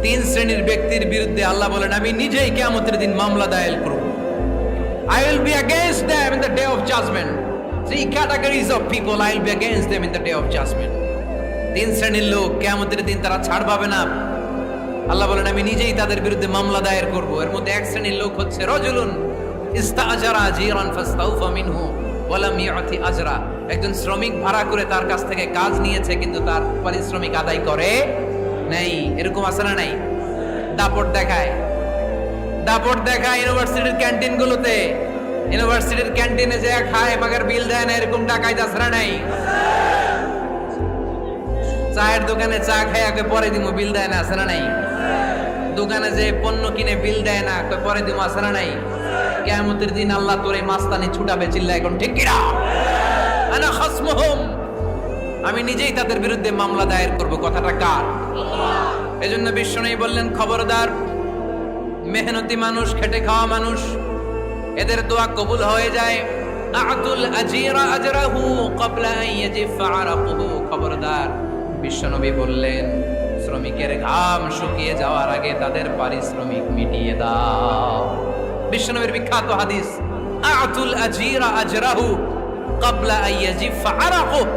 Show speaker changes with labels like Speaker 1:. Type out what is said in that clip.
Speaker 1: তিন শ্রেণীর ব্যক্তির বিরুদ্ধে আল্লাহ বলেন আমি নিজেই কিয়ামতের দিন মামলা দায়ের করব। I will be against them in the day of judgment. Three categories of people I will be against them in the day of judgment. তিন শ্রেণীর লোক কিয়ামতের দিন তারা ছাড় পাবে না। আল্লাহ বলেন আমি নিজেই তাদের বিরুদ্ধে মামলা দায়ের করব। এর মধ্যে এক শ্রেণীর লোক হচ্ছে রাজুলুন ইস্তাআজারা জিরান ফাস্তাউফা মিনহু ওয়া লাম ইয়াতি আজরা। একজন শ্রমিক ভাড়া করে তার কাছ থেকে কাজ নিয়েছে কিন্তু তার পারিশ্রমিক আদায় করে নাই। এরকম আছে না নাই? দাপট দেখায় ইউনিভার্সিটির ক্যান্টিনগুলোতে। ইউনিভার্সিটির ক্যান্টিনে যে খায় মাগার বিল দেয় না, এরকম ডাকাইত আছে না নাই? চায়ের দোকানে চা খায় আগে পরে দিমু, বিল দেয় না, আছে না নাই? দোকানে যে পণ্য কিনে বিল দেয় না, পরে দিমু, আছে না নাই? কিয়ামতের দিন আল্লাহ তোরে মাস্তানি ছুটাবে, চিল্লা এখন ঠিক কিনা? আনা খাসমুহুম, আমি নিজেই তাদের বিরুদ্ধে মামলা দায়ের করব। কথাটা কার? এজন্য বিশ্বনবী বললেন খবরদার, মেহনতি মানুষ, খেটে খাওয়া মানুষ, এদের দোয়া কবুল হয়ে যায়। আতুল আজিরা আজরাহু ক্বাবলা আন ইয়াজিফা আরাকুহু। খবরদার, বিশ্বনবী বললেন শ্রমিকের ঘাম শুকিয়ে যাওয়ার আগে তাদের পারিশ্রমিক মিটিয়ে দাও। বিশ্বনবীর বিখ্যাত হাদিস, আতুল আজিরা আজরাহু ক্বাবলা আন ইয়াজিফা আরাকুহু।